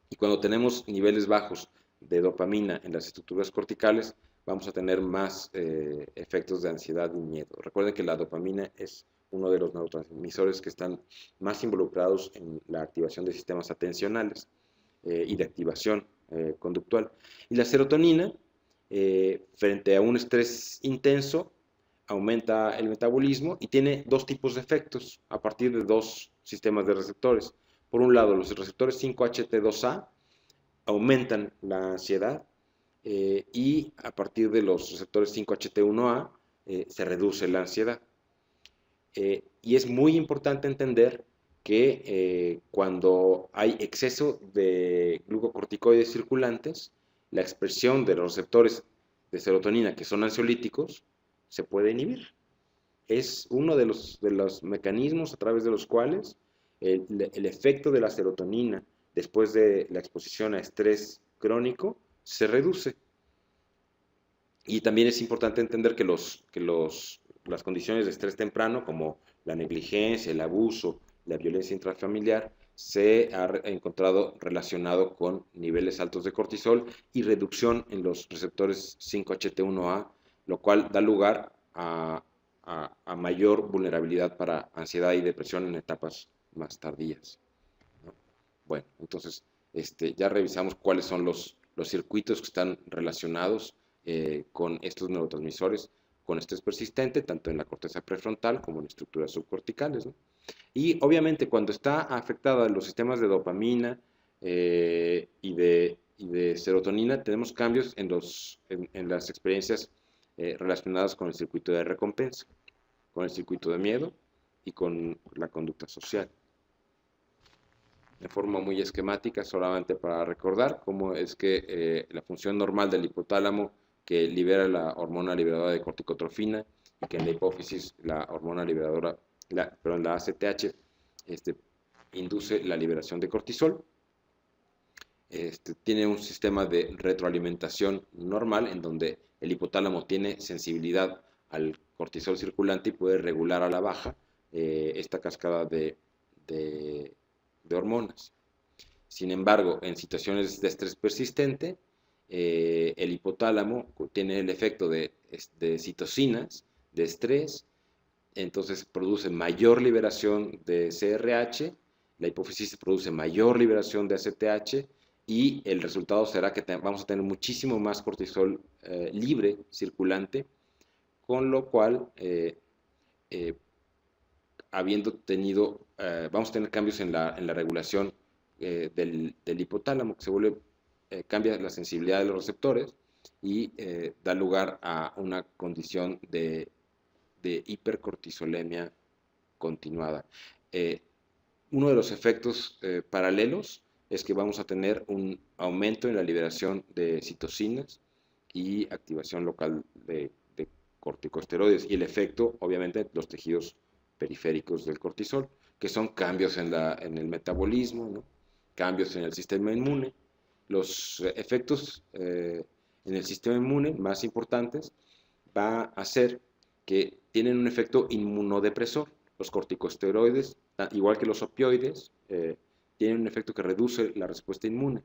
Y cuando tenemos niveles bajos de dopamina en las estructuras corticales, vamos a tener más efectos de ansiedad y miedo. Recuerden que la dopamina es uno de los neurotransmisores que están más involucrados en la activación de sistemas atencionales y de activación conductual. Y la serotonina, frente a un estrés intenso, aumenta el metabolismo y tiene dos tipos de efectos a partir de dos sistemas de receptores. Por un lado, los receptores 5-HT2A aumentan la ansiedad y a partir de los receptores 5-HT1A se reduce la ansiedad. Y es muy importante entender que cuando hay exceso de glucocorticoides circulantes, la expresión de los receptores de serotonina, que son ansiolíticos, se puede inhibir. Es uno de los mecanismos a través de los cuales el efecto de la serotonina después de la exposición a estrés crónico se reduce. Y también es importante entender que las condiciones de estrés temprano, como la negligencia, el abuso, la violencia intrafamiliar, se ha encontrado relacionado con niveles altos de cortisol y reducción en los receptores 5-HT1A, lo cual da lugar a mayor vulnerabilidad para ansiedad y depresión en etapas más tardías, ¿no? Bueno, entonces ya revisamos cuáles son los circuitos que están relacionados con estos neurotransmisores, con estrés persistente, tanto en la corteza prefrontal como en estructuras subcorticales, ¿no? Y obviamente cuando está afectada los sistemas de dopamina y de serotonina, tenemos cambios en las experiencias relacionadas con el circuito de recompensa, con el circuito de miedo y con la conducta social. De forma muy esquemática, solamente para recordar cómo es que la función normal del hipotálamo, que libera la hormona liberadora de corticotrofina, y que en la hipófisis la hormona liberadora, la ACTH, induce la liberación de cortisol. Tiene un sistema de retroalimentación normal en donde el hipotálamo tiene sensibilidad al cortisol circulante y puede regular a la baja esta cascada de hormonas. Sin embargo, en situaciones de estrés persistente, el hipotálamo tiene el efecto de citocinas, de estrés, entonces produce mayor liberación de CRH, la hipófisis produce mayor liberación de ACTH y el resultado será que vamos a tener muchísimo más cortisol libre, circulante, con lo cual, vamos a tener cambios en la regulación del hipotálamo, que cambia la sensibilidad de los receptores y da lugar a una condición de hipercortisolemia continuada. Uno de los efectos paralelos es que vamos a tener un aumento en la liberación de citocinas y activación local de corticosteroides, y el efecto, obviamente, los tejidos periféricos del cortisol, que son cambios en el metabolismo, ¿no? Cambios en el sistema inmune. Los efectos en el sistema inmune más importantes va a ser que tienen un efecto inmunodepresor. Los corticosteroides, igual que los opioides, tienen un efecto que reduce la respuesta inmune.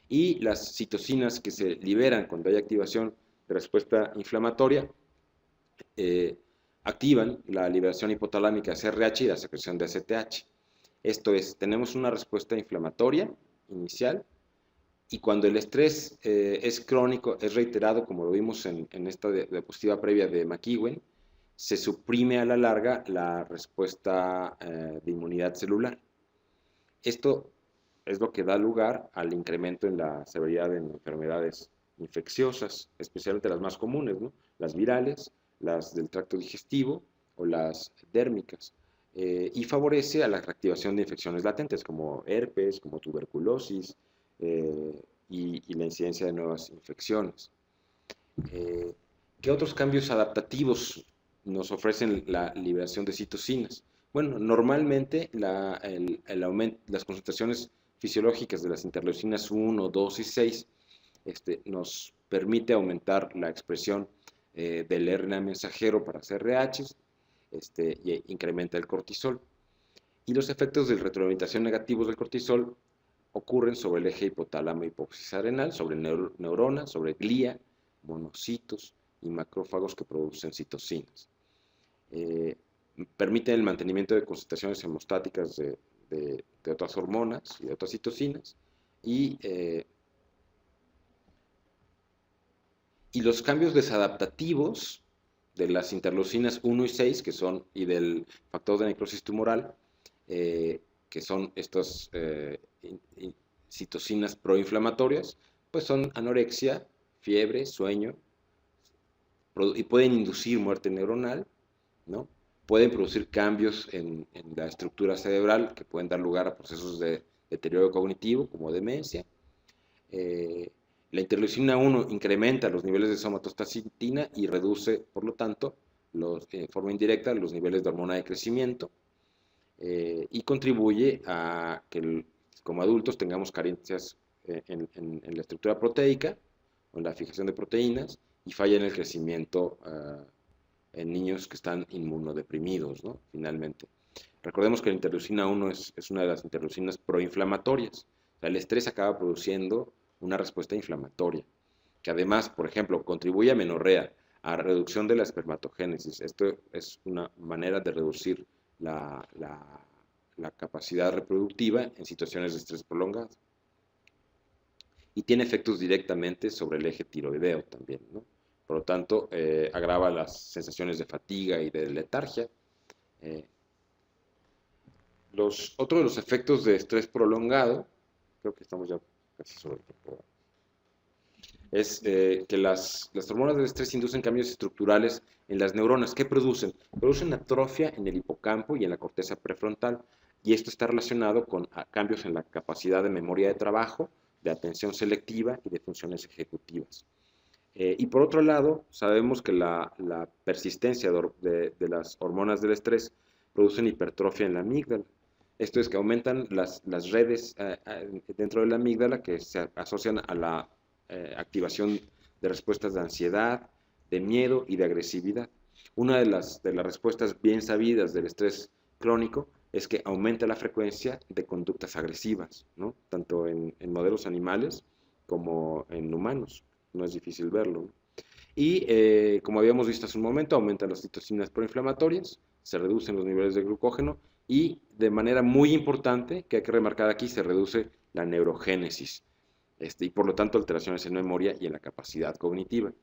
Y las citocinas que se liberan cuando hay activación de respuesta inflamatoria activan la liberación hipotalámica de CRH y la secreción de ACTH. Esto es, tenemos una respuesta inflamatoria inicial, y cuando el estrés es crónico, es reiterado, como lo vimos en esta diapositiva previa de McEwen, se suprime a la larga la respuesta de inmunidad celular. Esto es lo que da lugar al incremento en la severidad de enfermedades infecciosas, especialmente las más comunes, ¿no? Las virales, las del tracto digestivo o las dérmicas, y favorece a la reactivación de infecciones latentes como herpes, como tuberculosis, y la incidencia de nuevas infecciones. ¿Qué otros cambios adaptativos nos ofrecen la liberación de citocinas? Bueno, normalmente las concentraciones fisiológicas de las interleucinas 1, 2 y 6 nos permite aumentar la expresión del RNA mensajero para CRH, y incrementa el cortisol. Y los efectos de retroalimentación negativos del cortisol ocurren sobre el eje hipotálamo hipófisis adrenal, sobre neuronas, sobre glía, monocitos y macrófagos que producen citocinas. Permiten el mantenimiento de concentraciones hemostáticas de otras hormonas y de otras citocinas, y los cambios desadaptativos de las interleucinas 1 y 6, y del factor de necrosis tumoral, que son estas citocinas proinflamatorias, pues son anorexia, fiebre, sueño, y pueden inducir muerte neuronal, ¿no? pueden producir cambios en la estructura cerebral que pueden dar lugar a procesos de deterioro cognitivo como demencia. La interleucina 1 incrementa los niveles de somatostatina y reduce, por lo tanto, en forma indirecta, los niveles de hormona de crecimiento, y contribuye a que como adultos tengamos carencias en la estructura proteica o en la fijación de proteínas y falla en el crecimiento en niños que están inmunodeprimidos, ¿no? Finalmente. Recordemos que la interleucina 1 es una de las interleucinas proinflamatorias. O sea, el estrés acaba produciendo una respuesta inflamatoria, que además, por ejemplo, contribuye a menorrea, a reducción de la espermatogénesis. Esto es una manera de reducir la capacidad reproductiva en situaciones de estrés prolongado. Y tiene efectos directamente sobre el eje tiroideo también, ¿no? Por lo tanto, agrava las sensaciones de fatiga y de letargia. Otro de los efectos de estrés prolongado, creo que estamos ya casi sobre el tiempo, es que las hormonas del estrés inducen cambios estructurales en las neuronas. ¿Qué producen? Producen atrofia en el hipocampo y en la corteza prefrontal, y esto está relacionado con cambios en la capacidad de memoria de trabajo, de atención selectiva y de funciones ejecutivas. Y por otro lado, sabemos que la persistencia de las hormonas del estrés producen hipertrofia en la amígdala. Esto es que aumentan las redes dentro de la amígdala que se asocian a la activación de respuestas de ansiedad, de miedo y de agresividad. Una de las respuestas bien sabidas del estrés crónico es que aumenta la frecuencia de conductas agresivas, ¿no? Tanto en modelos animales como en humanos. No es difícil verlo, ¿no? Y como habíamos visto hace un momento, aumentan las citocinas proinflamatorias, se reducen los niveles de glucógeno y de manera muy importante, que hay que remarcar aquí, se reduce la neurogénesis y por lo tanto alteraciones en memoria y en la capacidad cognitiva.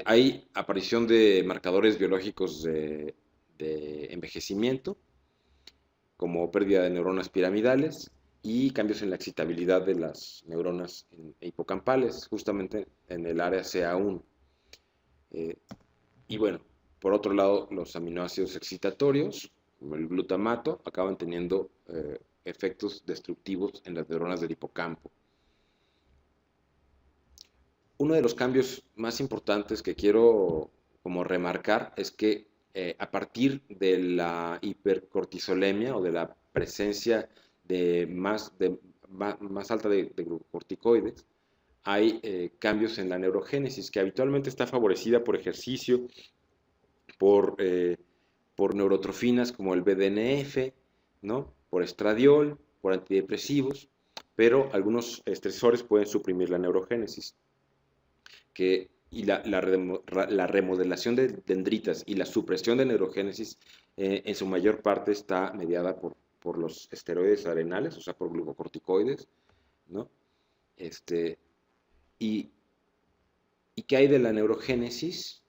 Hay aparición de marcadores biológicos de envejecimiento, como pérdida de neuronas piramidales y cambios en la excitabilidad de las neuronas hipocampales, justamente en el área CA1. Y bueno, por otro lado, los aminoácidos excitatorios, como el glutamato, acaban teniendo efectos destructivos en las neuronas del hipocampo. Uno de los cambios más importantes que quiero como remarcar es que a partir de la hipercortisolemia o de la presencia más alta de glucocorticoides, hay cambios en la neurogénesis que habitualmente está favorecida por ejercicio, por neurotrofinas como el BDNF, ¿no? Por estradiol, por antidepresivos, pero algunos estresores pueden suprimir la neurogénesis. Y la remodelación de dendritas y la supresión de neurogénesis en su mayor parte está mediada por los esteroides adrenales, o sea, por glucocorticoides, ¿no? ¿Y qué hay de la neurogénesis?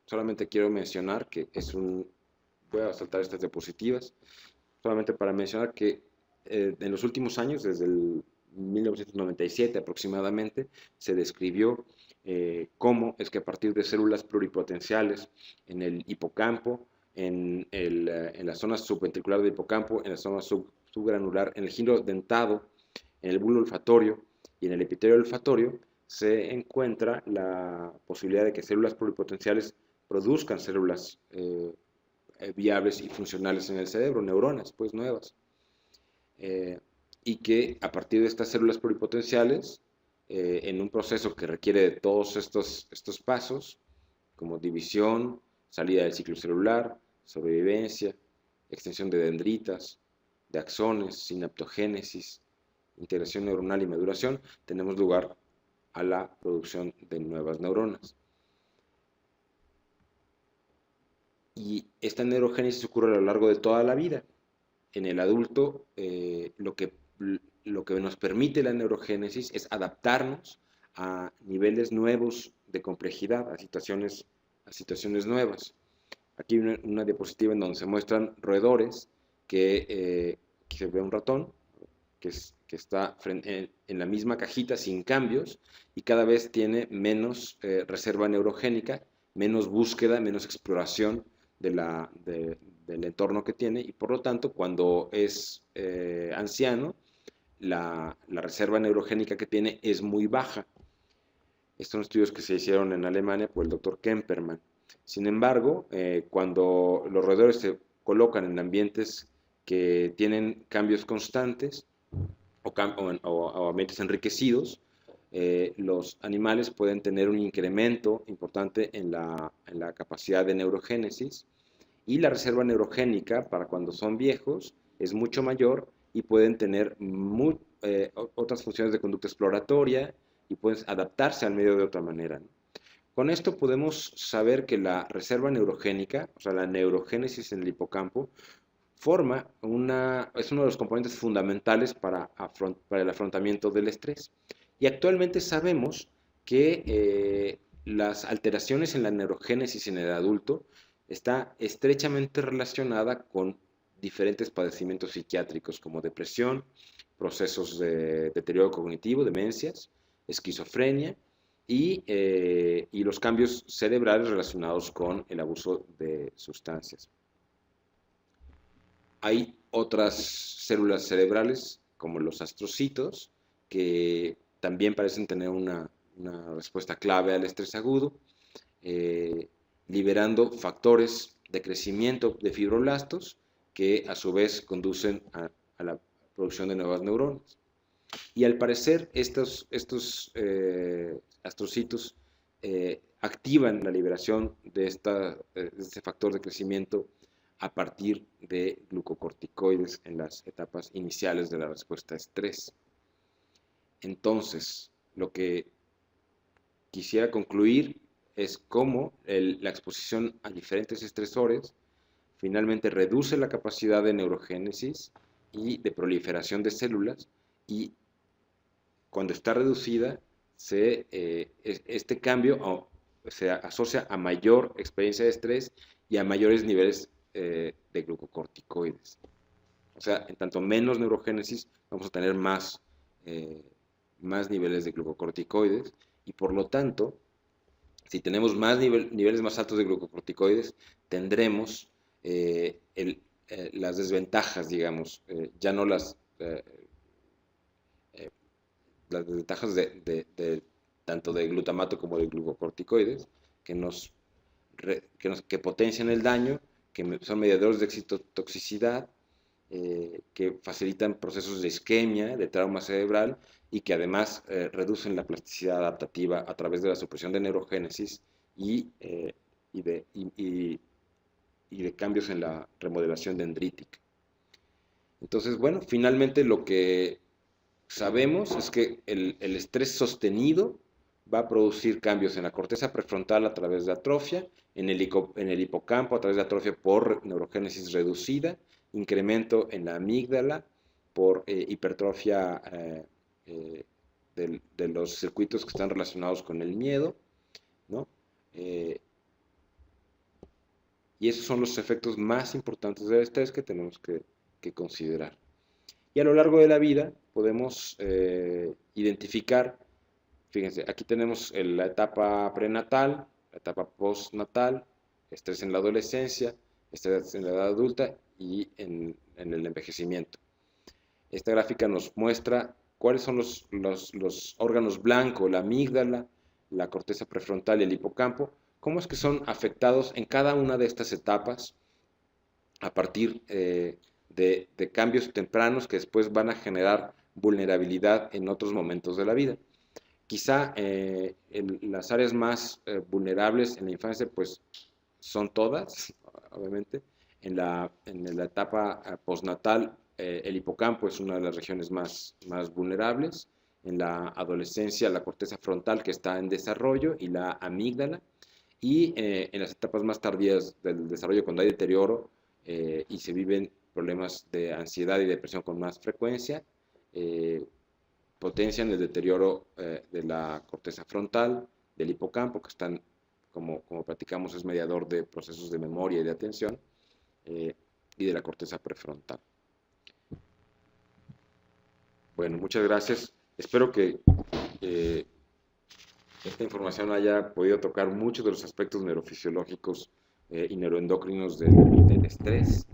Solamente quiero mencionar que voy a saltar estas diapositivas, solamente para mencionar que en los últimos años, desde el 1997 aproximadamente, se describió cómo es que a partir de células pluripotenciales en el hipocampo, en la zona subventricular del hipocampo, en la zona subgranular, en el giro dentado, en el bulbo olfatorio y en el epitelio olfatorio, se encuentra la posibilidad de que células pluripotenciales produzcan células viables y funcionales en el cerebro, neuronas pues nuevas. Y que a partir de estas células pluripotenciales, en un proceso que requiere de todos estos pasos, como división, salida del ciclo celular, sobrevivencia, extensión de dendritas, de axones, sinaptogénesis, integración neuronal y maduración, tenemos lugar a la producción de nuevas neuronas. Y esta neurogénesis ocurre a lo largo de toda la vida. En el adulto, lo que nos permite la neurogénesis es adaptarnos a niveles nuevos de complejidad, a situaciones nuevas. Aquí hay una diapositiva en donde se muestran roedores que se ve un ratón que está en la misma cajita sin cambios y cada vez tiene menos reserva neurogénica menos búsqueda, menos exploración del entorno que tiene, y por lo tanto, cuando es anciano, la reserva neurogénica que tiene es muy baja. Estos son estudios que se hicieron en Alemania por el doctor Kemperman. Sin embargo, cuando los roedores se colocan en ambientes que tienen cambios constantes o ambientes enriquecidos, los animales pueden tener un incremento importante en la capacidad de neurogénesis, y la reserva neurogénica para cuando son viejos es mucho mayor y pueden tener otras funciones de conducta exploratoria y pueden adaptarse al medio de otra manera, ¿no? Con esto podemos saber que la reserva neurogénica, o sea, la neurogénesis en el hipocampo, es uno de los componentes fundamentales para el afrontamiento del estrés. Y actualmente sabemos que las alteraciones en la neurogénesis en el adulto está estrechamente relacionada con diferentes padecimientos psiquiátricos como depresión, procesos de deterioro cognitivo, demencias, esquizofrenia y los cambios cerebrales relacionados con el abuso de sustancias. Hay otras células cerebrales, como los astrocitos, que también parecen tener una respuesta clave al estrés agudo, liberando factores de crecimiento de fibroblastos que a su vez conducen a la producción de nuevas neuronas. Y al parecer estos astrocitos activan la liberación de este factor de crecimiento a partir de glucocorticoides en las etapas iniciales de la respuesta a estrés. Entonces, lo que quisiera concluir es cómo la exposición a diferentes estresores finalmente reduce la capacidad de neurogénesis y de proliferación de células, y cuando está reducida, este cambio se asocia a mayor experiencia de estrés y a mayores niveles de glucocorticoides. O sea, en tanto menos neurogénesis, vamos a tener más niveles de glucocorticoides, y por lo tanto, si tenemos niveles más altos de glucocorticoides, tendremos las desventajas, digamos, ya no las desventajas tanto de glutamato como de glucocorticoides, que potencian el daño, que son mediadores de excitotoxicidad, que facilitan procesos de isquemia, de trauma cerebral, y que además reducen la plasticidad adaptativa a través de la supresión de neurogénesis y de cambios en la remodelación dendrítica. Entonces, bueno, finalmente lo que sabemos es que el estrés sostenido va a producir cambios en la corteza prefrontal a través de atrofia, en el hipocampo a través de atrofia por neurogénesis reducida, incremento en la amígdala por hipertrofia de los circuitos que están relacionados con el miedo, ¿no? Y esos son los efectos más importantes del estrés que tenemos que considerar. Y a lo largo de la vida podemos identificar, fíjense, aquí tenemos la etapa prenatal, la etapa postnatal, estrés en la adolescencia, estrés en la edad adulta y en el envejecimiento. Esta gráfica nos muestra cuáles son los órganos blancos, la amígdala, la corteza prefrontal y el hipocampo, cómo es que son afectados en cada una de estas etapas a partir de cambios tempranos que después van a generar vulnerabilidad en otros momentos de la vida. Quizá las áreas más vulnerables en la infancia pues son todas, obviamente. En la etapa postnatal, el hipocampo es una de las regiones más vulnerables. En la adolescencia, la corteza frontal, que está en desarrollo, y la amígdala. Y en las etapas más tardías del desarrollo, cuando hay deterioro y se viven problemas de ansiedad y depresión con más frecuencia, potencian el deterioro de la corteza frontal, del hipocampo, que están, como platicamos, es mediador de procesos de memoria y de atención, y de la corteza prefrontal. Bueno, muchas gracias. Espero que esta información haya podido tocar muchos de los aspectos neurofisiológicos y neuroendocrinos del estrés.